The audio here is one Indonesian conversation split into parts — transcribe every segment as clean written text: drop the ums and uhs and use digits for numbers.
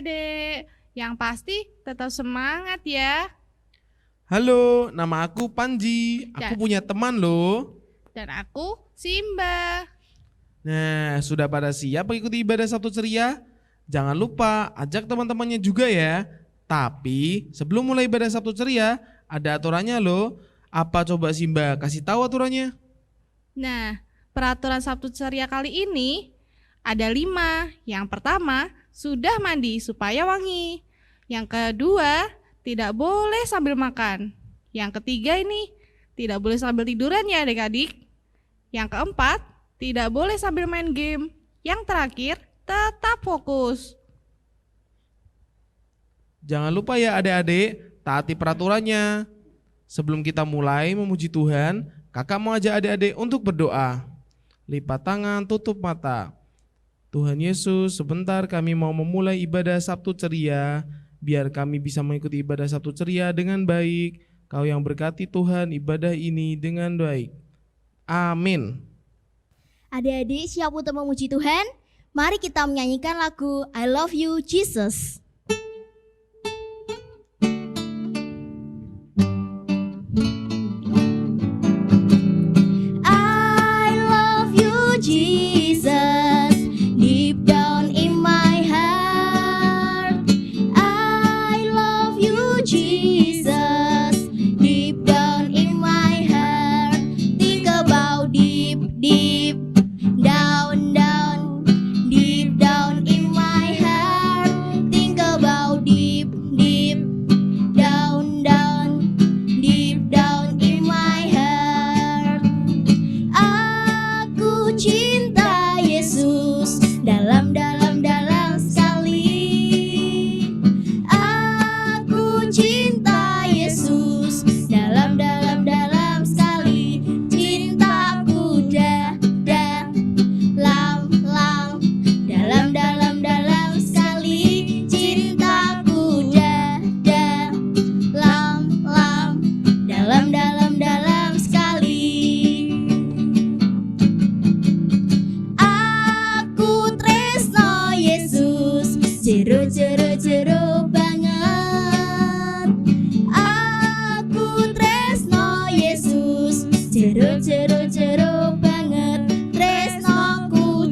adik-adik. Yang pasti tetap semangat ya. Halo, nama aku Panji. Aku punya teman loh. Dan aku Simba. Nah, sudah pada siap mengikuti ibadah Sabtu ceria? Jangan lupa ajak teman-temannya juga ya. Tapi sebelum mulai ibadah Sabtu ceria, ada aturannya loh. Apa coba Simba kasih tahu aturannya? Nah, peraturan Sabtu ceria kali ini ada 5. Yang pertama, sudah mandi supaya wangi. Yang kedua, tidak boleh sambil makan. Yang ketiga ini, tidak boleh sambil tiduran ya adik-adik. Yang keempat, tidak boleh sambil main game. Yang terakhir, tetap fokus. Jangan lupa ya adik-adik, taati peraturannya. Sebelum kita mulai memuji Tuhan, kakak mau ajak adik-adik untuk berdoa. Lipat tangan, tutup mata. Tuhan Yesus, sebentar kami mau memulai ibadah Sabtu ceria. Biar kami bisa mengikuti ibadah Sabtu ceria dengan baik. Kau yang berkati Tuhan ibadah ini dengan baik. Amin. Adik-adik siap untuk memuji Tuhan? Mari kita menyanyikan lagu I Love You Jesus. I love you Jesus, deep down in my heart. I love you Jesus, deep down in my heart. Think about deep down deep down in my heart. Think about deep down deep down in my heart. Aku cinta Yesus dalam sekali. Aku cinta Yesus dalam sekali. Cintaku dalam sekali. Cintaku dalam sekali. Aku tresno Yesus, jero banget. Aku tresno Yesus, jero banget. Tresnoku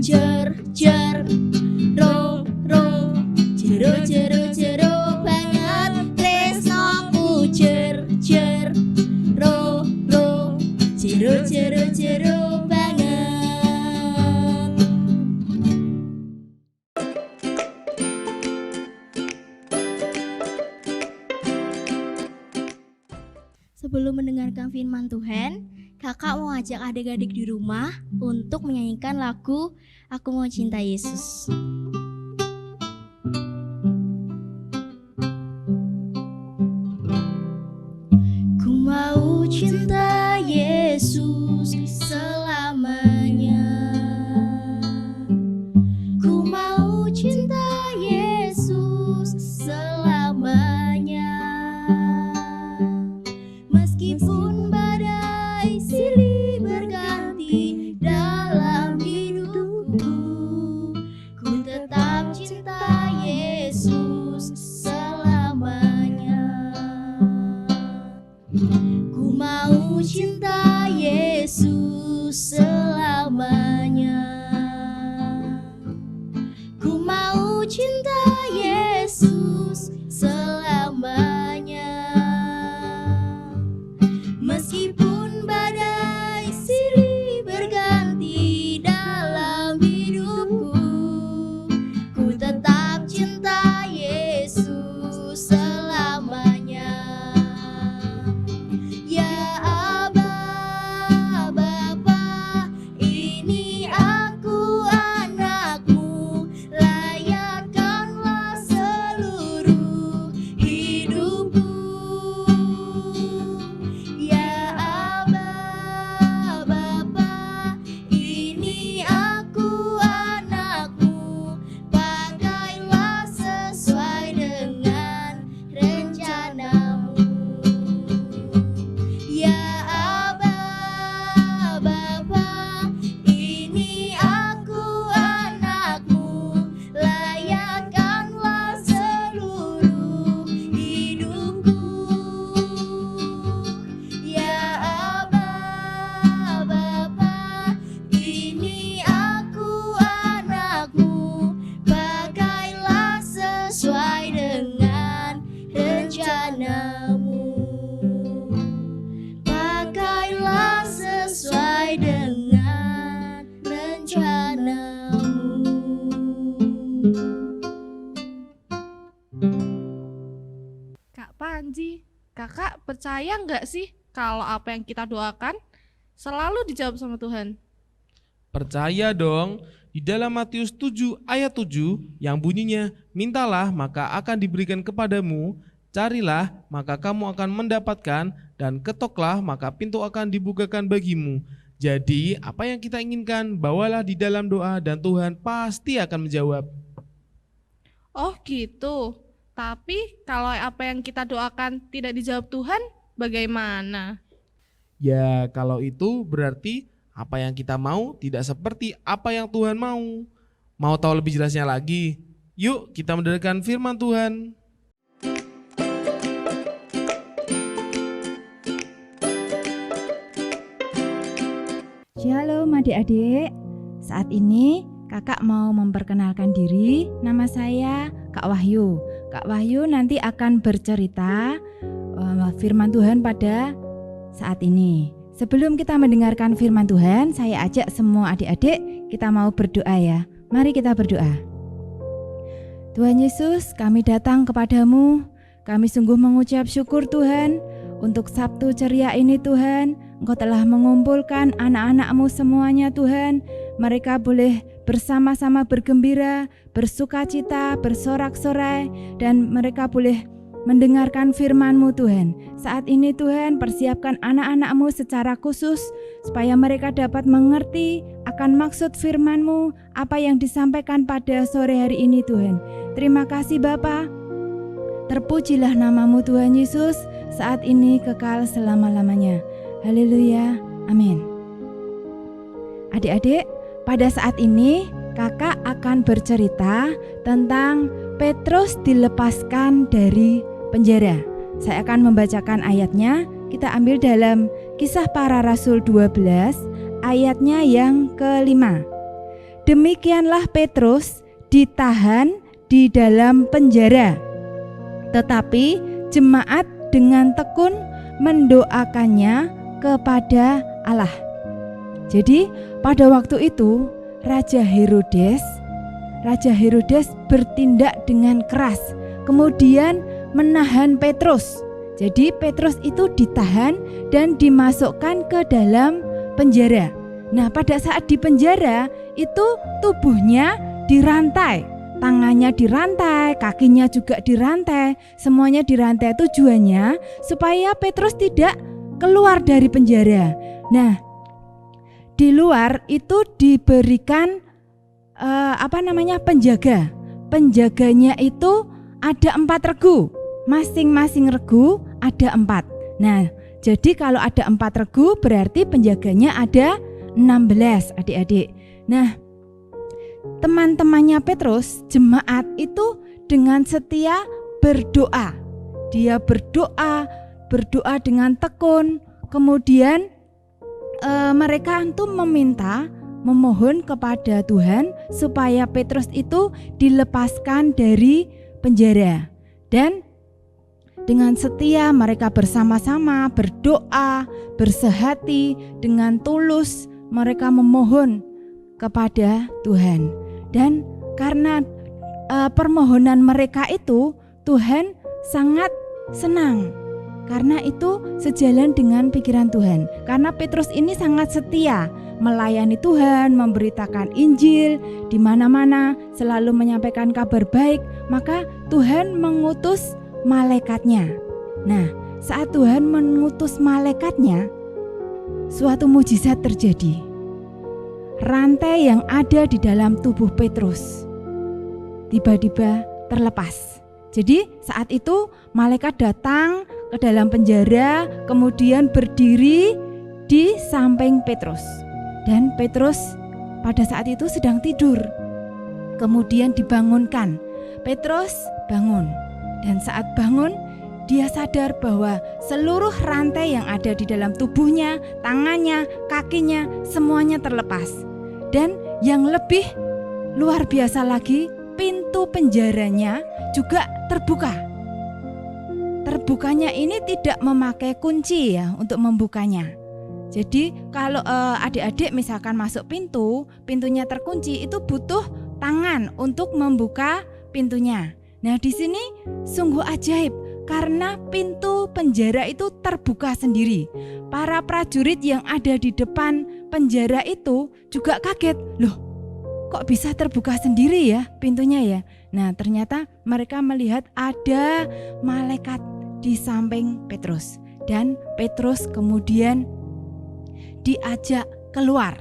ro jero banget. Tresnoku ro jero banget. Sebelum mendengarkan firman Tuhan, kakak mau ajak adik-adik di rumah untuk menyanyikan lagu Aku Mau Cinta Yesus. Ku mau cinta Yesus selamanya. Ku mau cinta Yesus selamanya. Meskipun badai silih berganti dalam hidupku, ku Kak Panji, kakak percaya nggak sih kalau apa yang kita doakan selalu dijawab sama Tuhan? Percaya dong, di dalam Matius 7 ayat 7 yang bunyinya, mintalah maka akan diberikan kepadamu, carilah maka kamu akan mendapatkan, dan ketoklah maka pintu akan dibukakan bagimu. Jadi apa yang kita inginkan bawalah di dalam doa dan Tuhan pasti akan menjawab. Oh gitu. Tapi kalau apa yang kita doakan tidak dijawab Tuhan, bagaimana? Ya kalau itu berarti apa yang kita mau tidak seperti apa yang Tuhan mau. Mau tahu lebih jelasnya lagi? Yuk kita mendengarkan firman Tuhan. Shalom adik-adik, saat ini kakak mau memperkenalkan diri. Nama saya Kak Wahyu. Kak Wahyu nanti akan bercerita firman Tuhan pada saat ini. Sebelum kita mendengarkan firman Tuhan, saya ajak semua adik-adik kita mau berdoa ya. Mari kita berdoa. Tuhan Yesus, kami datang kepadamu. Kami sungguh mengucap syukur Tuhan untuk Sabtu ceria ini Tuhan. Engkau telah mengumpulkan anak-anak-Mu semuanya Tuhan. Mereka boleh bersama-sama bergembira, bersukacita, bersorak-sorai, dan mereka boleh mendengarkan firman-Mu Tuhan. Saat ini Tuhan, persiapkan anak-anak-Mu secara khusus supaya mereka dapat mengerti akan maksud firman-Mu, apa yang disampaikan pada sore hari ini Tuhan. Terima kasih Bapa. Terpujilah nama-Mu Tuhan Yesus, saat ini kekal selama-lamanya. Haleluya, amin. Adik-adik, pada saat ini kakak akan bercerita tentang Petrus dilepaskan dari penjara. Saya akan membacakan ayatnya. Kita ambil dalam Kisah Para Rasul 12 ayatnya yang ke-5. Demikianlah Petrus ditahan di dalam penjara, tetapi jemaat dengan tekun mendoakannya kepada Allah. Jadi pada waktu itu Raja Herodes bertindak dengan keras, kemudian menahan Petrus. Jadi Petrus itu ditahan dan dimasukkan ke dalam penjara. Nah, pada saat di penjara itu tubuhnya dirantai, tangannya dirantai, kakinya juga dirantai, semuanya dirantai. Tujuannya supaya Petrus tidak keluar dari penjara. Nah, di luar itu diberikan penjaga. Penjaganya itu ada 4 regu. Masing-masing regu ada 4. Nah, jadi kalau ada 4 regu berarti penjaganya ada 16 adik-adik. Nah, teman-temannya Petrus, jemaat itu dengan setia berdoa. Dia berdoa dengan tekun. Kemudian mereka itu memohon kepada Tuhan supaya Petrus itu dilepaskan dari penjara. Dan dengan setia mereka bersama-sama berdoa, bersehati dengan tulus mereka memohon kepada Tuhan. Dan karena permohonan mereka itu Tuhan sangat senang. Karena itu sejalan dengan pikiran Tuhan. Karena Petrus ini sangat setia melayani Tuhan, memberitakan Injil di mana-mana, selalu menyampaikan kabar baik, maka Tuhan mengutus malaikatnya. Nah, saat Tuhan mengutus malaikatnya, suatu mujizat terjadi. Rantai yang ada di dalam tubuh Petrus tiba-tiba terlepas. Jadi saat itu malaikat datang ke dalam penjara, kemudian berdiri di samping Petrus. Dan Petrus pada saat itu sedang tidur. Kemudian dibangunkan. Petrus bangun. Dan saat bangun, dia sadar bahwa seluruh rantai yang ada di dalam tubuhnya, tangannya, kakinya, semuanya terlepas. Dan yang lebih luar biasa lagi, pintu penjaranya juga terbuka. Terbukanya ini tidak memakai kunci ya untuk membukanya. Jadi kalau adik-adik misalkan masuk pintunya terkunci, itu butuh tangan untuk membuka pintunya. Nah, di sini sungguh ajaib karena pintu penjara itu terbuka sendiri. Para prajurit yang ada di depan penjara itu juga kaget. Loh, kok bisa terbuka sendiri ya pintunya ya? Nah, ternyata mereka melihat ada malaikat di samping Petrus. Dan Petrus kemudian diajak keluar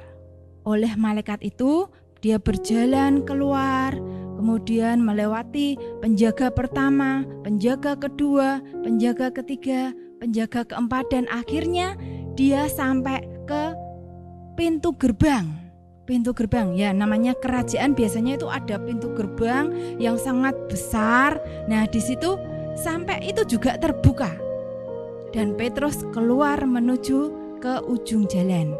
oleh malaikat itu. Dia berjalan keluar, kemudian melewati penjaga pertama, penjaga kedua, penjaga ketiga, penjaga keempat, dan akhirnya dia sampai ke pintu gerbang. Pintu gerbang ya, namanya kerajaan biasanya itu ada pintu gerbang yang sangat besar. Nah, di situ sampai itu juga terbuka. Dan Petrus keluar menuju ke ujung jalan.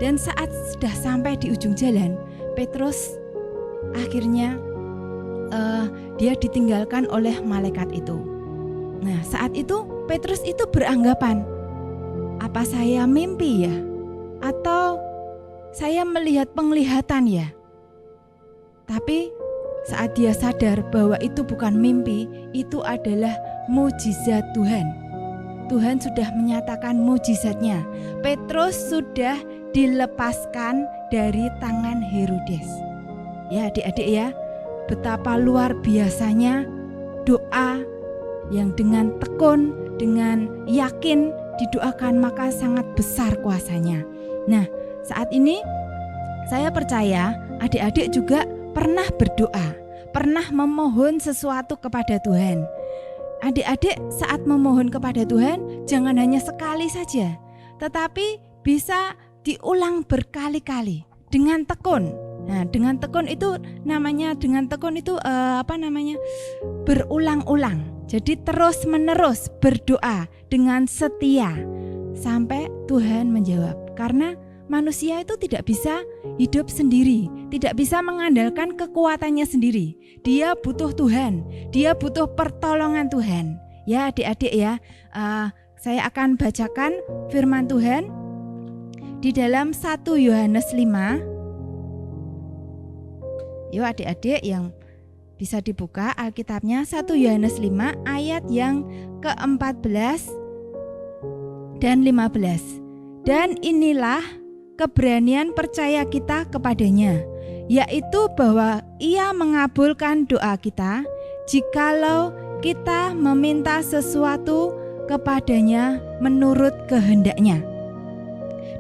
Dan saat sudah sampai di ujung jalan, Petrus akhirnya dia ditinggalkan oleh malaikat itu. Nah, saat itu Petrus itu beranggapan, apa saya mimpi ya? Atau saya melihat penglihatan ya? Tapi saat dia sadar bahwa itu bukan mimpi, itu adalah mujizat Tuhan. Tuhan sudah menyatakan mujizatnya. Petrus sudah dilepaskan dari tangan Herodes. Ya, adik-adik ya, betapa luar biasanya doa yang dengan tekun, dengan yakin didoakan, maka sangat besar kuasanya. Nah, saat ini saya percaya adik-adik juga pernah berdoa, pernah memohon sesuatu kepada Tuhan. Adik-adik saat memohon kepada Tuhan jangan hanya sekali saja, tetapi bisa diulang berkali-kali dengan tekun. Nah, dengan tekun itu berulang-ulang. Jadi terus-menerus berdoa dengan setia sampai Tuhan menjawab. Karena manusia itu tidak bisa hidup sendiri, tidak bisa mengandalkan kekuatannya sendiri. Dia butuh Tuhan, dia butuh pertolongan Tuhan. Ya, adik-adik ya, saya akan bacakan firman Tuhan di dalam 1 Yohanes 5. Yuk adik-adik yang bisa dibuka Alkitabnya, 1 Yohanes 5 ayat yang ke-14 dan 15. Dan inilah keberanian percaya kita kepadanya, yaitu bahwa Ia mengabulkan doa kita jikalau kita meminta sesuatu kepadanya menurut kehendaknya.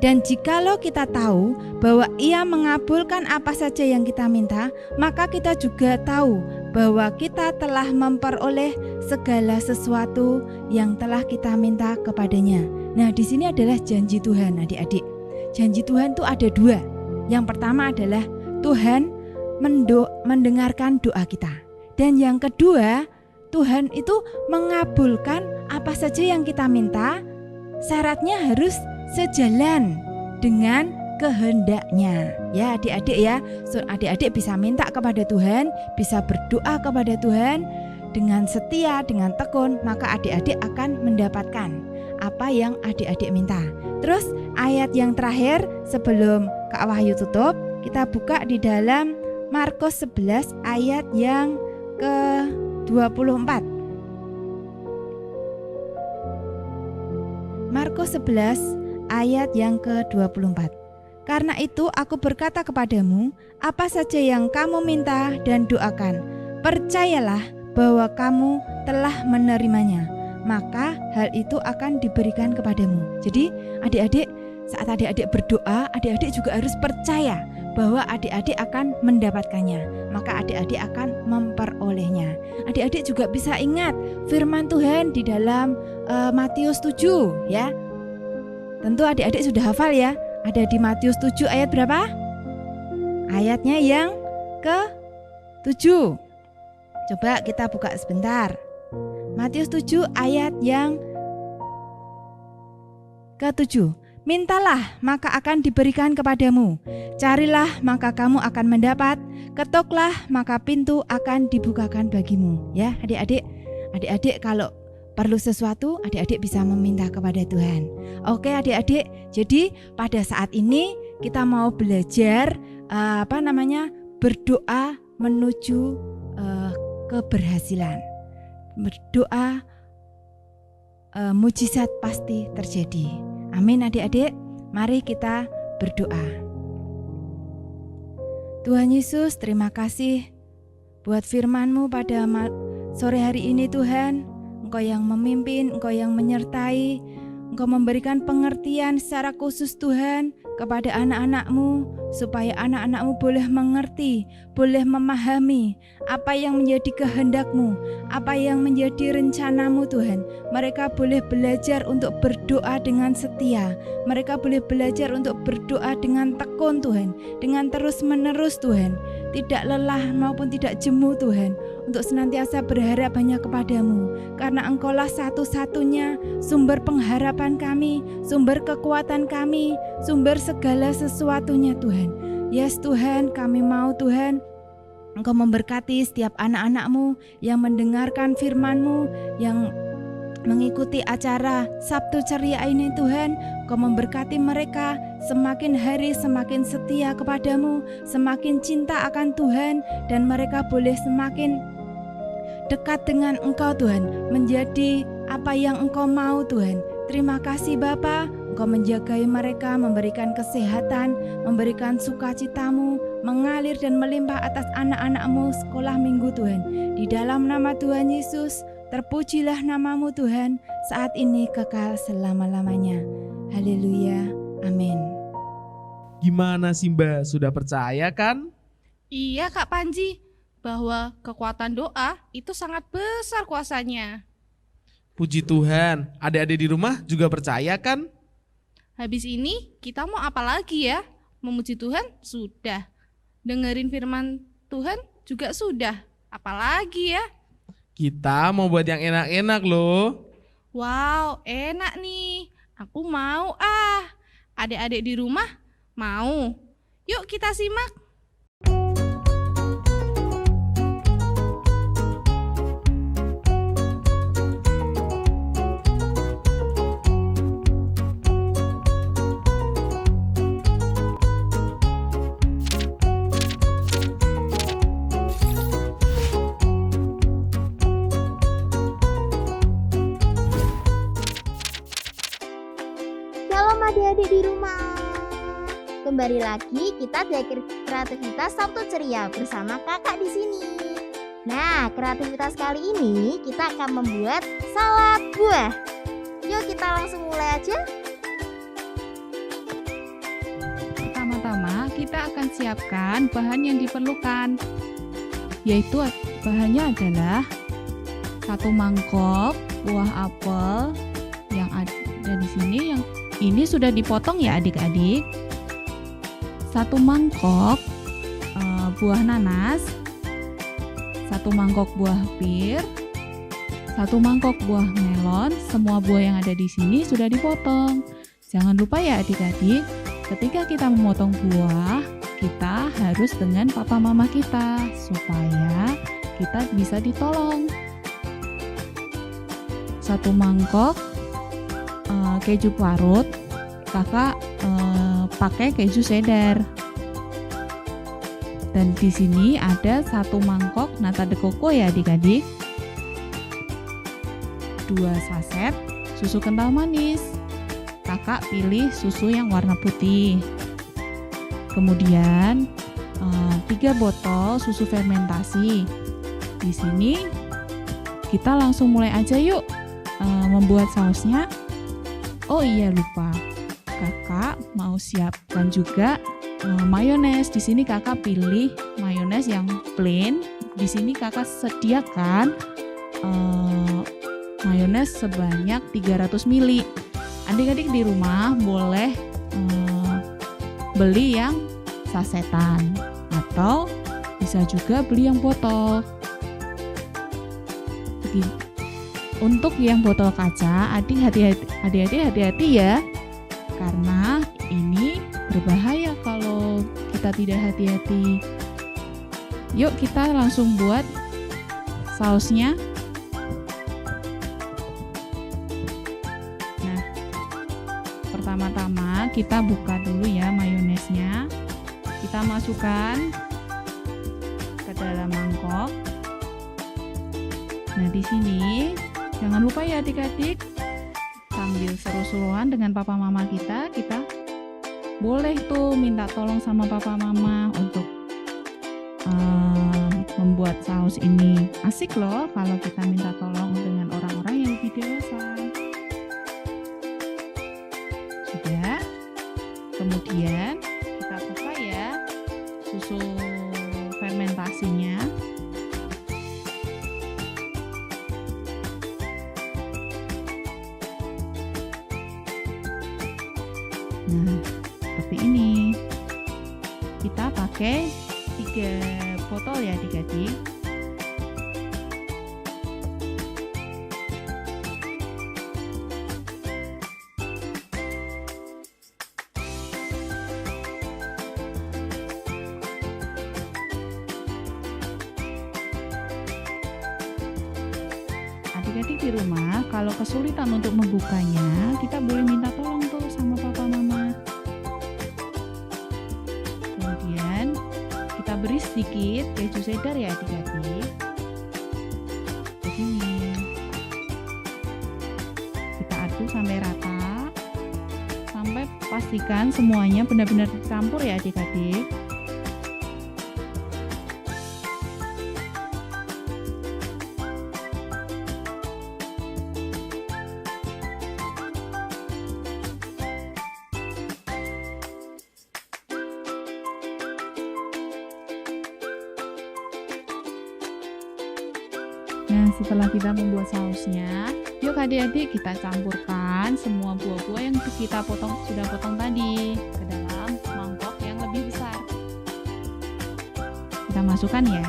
Dan jikalau kita tahu bahwa Ia mengabulkan apa saja yang kita minta, maka kita juga tahu bahwa kita telah memperoleh segala sesuatu yang telah kita minta kepadanya. Nah, di sini adalah janji Tuhan, adik-adik. Janji Tuhan itu ada dua. Yang pertama adalah Tuhan mendengarkan doa kita. Dan yang kedua, Tuhan itu mengabulkan apa saja yang kita minta. Syaratnya harus sejalan dengan kehendaknya. Ya adik-adik ya, adik-adik bisa minta kepada Tuhan, bisa berdoa kepada Tuhan dengan setia, dengan tekun, maka adik-adik akan mendapatkan apa yang adik-adik minta. Terus ayat yang terakhir sebelum Kak Wahyu tutup, kita buka di dalam Markus 11 ayat yang ke-24. Markus 11 ayat yang ke-24. Karena itu aku berkata kepadamu, apa saja yang kamu minta dan doakan, percayalah bahwa kamu telah menerimanya, maka hal itu akan diberikan kepadamu. Jadi adik-adik, saat adik-adik berdoa, adik-adik juga harus percaya bahwa adik-adik akan mendapatkannya, maka adik-adik akan memperolehnya. Adik-adik juga bisa ingat firman Tuhan di dalam Matius 7 ya. Tentu adik-adik sudah hafal ya. Ada di Matius 7 ayat berapa? Ayatnya yang ke-7. Coba kita buka sebentar. Matius 7 ayat yang ke-7. Mintalah maka akan diberikan kepadamu. Carilah maka kamu akan mendapat. Ketoklah maka pintu akan dibukakan bagimu. Ya, adik-adik. Adik-adik kalau perlu sesuatu, adik-adik bisa meminta kepada Tuhan. Oke adik-adik, jadi pada saat ini kita mau belajar berdoa menuju keberhasilan. Berdoa, mujizat pasti terjadi. Amin adik-adik, mari kita berdoa. Tuhan Yesus, terima kasih buat firman-Mu pada sore hari ini Tuhan. Engkau yang memimpin, Engkau yang menyertai, Engkau memberikan pengertian secara khusus Tuhan kepada anak-anak-Mu, supaya anak-anak-Mu boleh mengerti, boleh memahami apa yang menjadi kehendak-Mu, apa yang menjadi rencana-Mu Tuhan. Mereka boleh belajar untuk berdoa dengan setia, mereka boleh belajar untuk berdoa dengan tekun Tuhan, dengan terus-menerus Tuhan, tidak lelah maupun tidak jemu Tuhan, untuk senantiasa berharap hanya kepadamu, karena Engkaulah satu-satunya sumber pengharapan kami, sumber kekuatan kami, sumber segala sesuatunya Tuhan. Yes Tuhan, kami mau Tuhan Engkau memberkati setiap anak-anak-Mu yang mendengarkan firman-Mu, yang mengikuti acara Sabtu Ceria ini Tuhan. Engkau memberkati mereka semakin hari semakin setia kepadamu, semakin cinta akan Tuhan, dan mereka boleh semakin dekat dengan Engkau Tuhan, menjadi apa yang Engkau mau Tuhan. Terima kasih Bapa, Engkau menjagai mereka, memberikan kesehatan, memberikan sukacita-Mu mengalir dan melimpah atas anak-anak-Mu sekolah minggu Tuhan. Di dalam nama Tuhan Yesus, terpujilah nama-Mu Tuhan, saat ini kekal selama-lamanya. Haleluya, amin. Gimana Simba, sudah percaya kan? Iya Kak Panji, bahwa kekuatan doa itu sangat besar kuasanya. Puji Tuhan, adik-adik di rumah juga percaya kan? Habis ini kita mau apa lagi ya? Memuji Tuhan sudah, dengerin firman Tuhan juga sudah, apalagi ya? Kita mau buat yang enak-enak loh. Wow, enak nih, aku mau ah. Adik-adik di rumah mau? Yuk kita simak. Shalom adik-adik di rumah. Kembali lagi kita di kreativitas Sabtu Ceria bersama kakak di sini. Nah, kreativitas kali ini kita akan membuat salad buah. Yuk kita langsung mulai aja. Pertama-tama kita akan siapkan bahan yang diperlukan, yaitu bahannya adalah 1 mangkok buah apel yang ada di sini, yang ini sudah dipotong ya adik-adik. 1 mangkok buah nanas, 1 mangkok buah pir, 1 mangkok buah melon. Semua buah yang ada di sini sudah dipotong. Jangan lupa ya adik-adik, ketika kita memotong buah, kita harus dengan papa mama kita supaya kita bisa ditolong. 1 mangkok keju parut, kakak pakai keju cheddar. Dan di sini ada 1 mangkok nata de coco ya adik-adik. 2 saset susu kental manis. Kakak pilih susu yang warna putih. Kemudian 3 botol susu fermentasi. Di sini kita langsung mulai aja yuk membuat sausnya. Oh iya lupa, kakak mau siapkan juga mayones. Di sini kakak pilih mayones yang plain. Di sini kakak sediakan mayones sebanyak 300 ml. Adik-adik di rumah boleh beli yang sasetan atau bisa juga beli yang botol. Untuk yang botol kaca, adik-adik hati-hati ya, karena ini berbahaya kalau kita tidak hati-hati. Yuk kita langsung buat sausnya. Nah, pertama-tama kita buka dulu ya mayonesnya. Kita masukkan ke dalam mangkok. Nah, di sini jangan lupa ya adik-adik, sambil seru-seruan dengan papa mama kita boleh tuh minta tolong sama papa mama untuk membuat saus ini. Asik loh kalau kita minta tolong dengan orang-orang yang lebih dewasa. Sudah. Kemudian kita buka ya susu fermentasinya. Nah, seperti ini. Kita pakai 3 botol ya adik-adik. Adik-adik di rumah kalau kesulitan untuk membukanya, kita boleh minta tolong tuh sama papa mama. Kemudian kita beri sedikit keju cheddar ya adik-adik. Begini. Kita aduk sampai rata. Sampai pastikan semuanya benar-benar dicampur ya adik-adik. Nah, setelah kita membuat sausnya, yuk adik-adik kita campurkan semua buah-buah yang kita sudah potong tadi ke dalam mangkok yang lebih besar. Kita masukkan ya.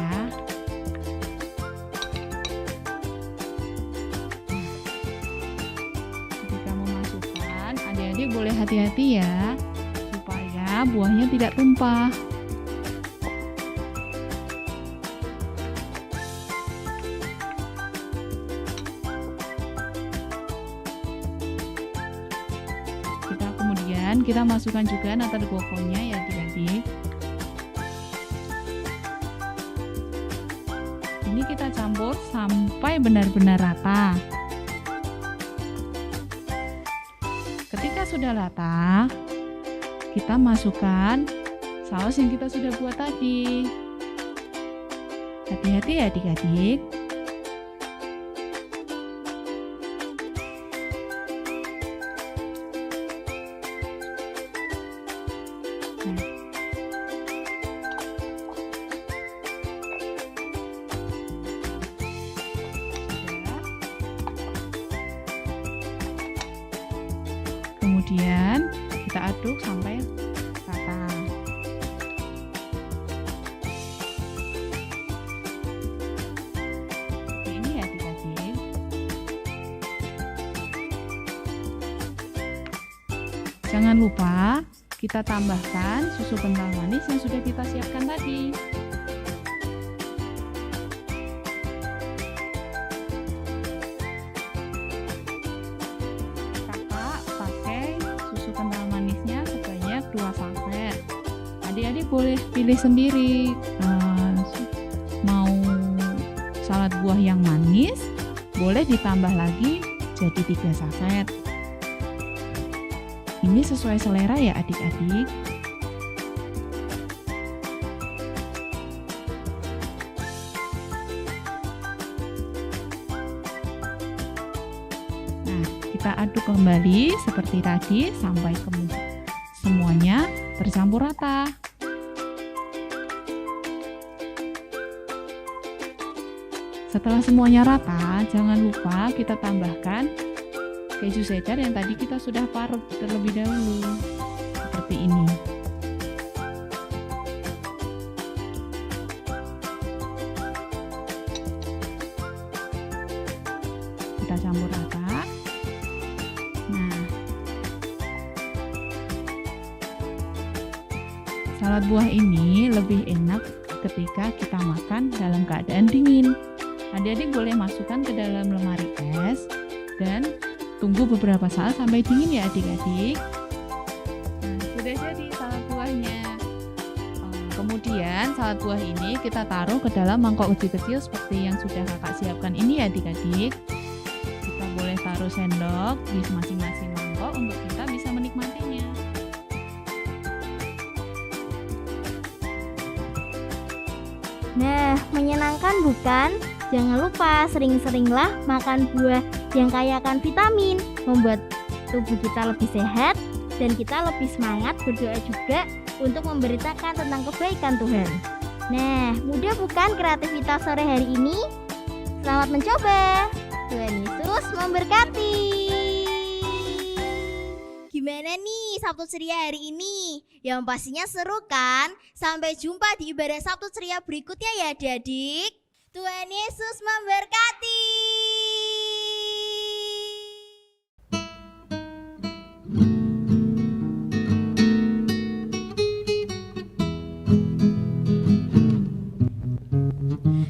Ketika memasukkan, adik-adik boleh hati-hati ya, supaya buahnya tidak tumpah. Kemudian kita masukkan juga nata de coco-nya ya adik-adik. Ini kita campur sampai benar-benar rata. Ketika sudah rata, kita masukkan saus yang kita sudah buat tadi. Hati-hati ya adik-adik. Kemudian kita aduk sampai rata. Seperti ini ya adik-adik. Jangan lupa kita tambahkan susu kental manis yang sudah kita siapkan tadi. Adik-adik boleh pilih sendiri, mau salad buah yang manis, boleh ditambah lagi jadi 3 saset. Ini sesuai selera ya adik-adik. Nah, kita aduk kembali seperti tadi sampai semuanya tercampur rata. Setelah semuanya rata, jangan lupa kita tambahkan keju cheddar yang tadi kita sudah parut terlebih dahulu. Seperti ini. Kita campur rata. Nah, salad buah ini lebih enak ketika kita makan dalam keadaan dingin. Adik-adik boleh masukkan ke dalam lemari es dan tunggu beberapa saat sampai dingin ya adik-adik. Nah, sudah jadi salad buahnya. Kemudian Kemudian salad buah ini kita taruh ke dalam mangkok kecil-kecil seperti yang sudah kakak siapkan ini ya adik-adik. Kita boleh taruh sendok di masing-masing mangkok untuk kita bisa menikmatinya. Nah, menyenangkan bukan? Jangan lupa sering-seringlah makan buah yang kaya akan vitamin, membuat tubuh kita lebih sehat dan kita lebih semangat berdoa juga untuk memberitakan tentang kebaikan Tuhan. Nah, mudah bukan kreativitas sore hari ini? Selamat mencoba. Tuhan Yesus memberkati. Gimana nih Sabtu Ceria hari ini? Yang pastinya seru kan? Sampai jumpa di ibadah Sabtu Ceria berikutnya ya adik-adik. Tuhan Yesus memberkati.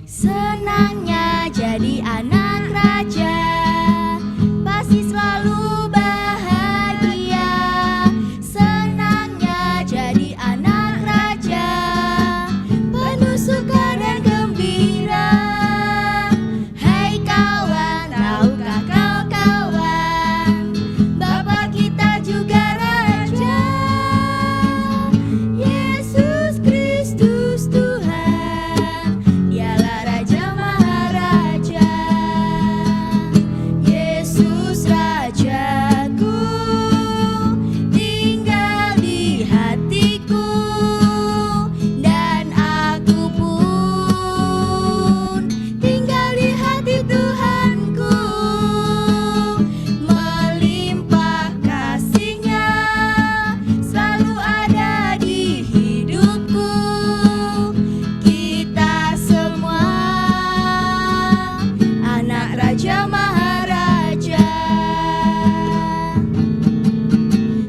Senangnya jadi anak raja, pasti selalu bahagia. Senangnya jadi anak raja, penuh suka dan gembira. Hai kawan, tahukah kau kawan, Bapa kita juga raja. Yesus Kristus Tuhan, Dialah Raja Maharaja. Yesus Rajaku, tinggal di hatiku, dan aku pun tinggal di hati Tuhanku. Melimpah kasih-Nya selalu ada di hidupku. Kita semua anak Raja Maharaja.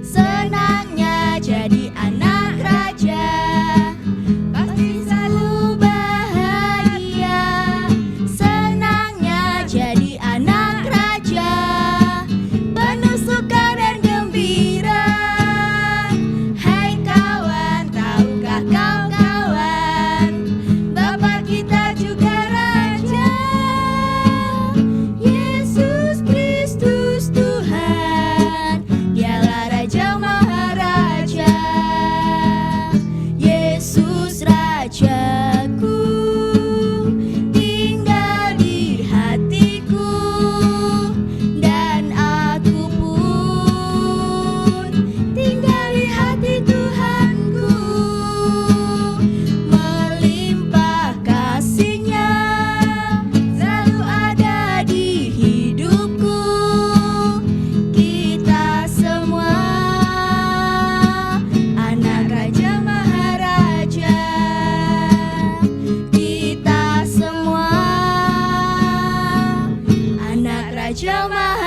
Senangnya jadi anak raja, pasti selalu bahagia. Senangnya jadi anak raja, penuh suka dan gembira. Hai kawan, tahukah kau kawan, Bapa kita juga raja. Yesus Kristus Tuhan, Dialah Raja Maharaja. Yesus Rajaku, tinggal di hatiku, dan aku pun tinggal di hati Tuhanku. Melimpah kasih-Nya selalu ada di hidupku. Kita semua anak Raja Maharaja. Kita semua anak Raja Maharaja.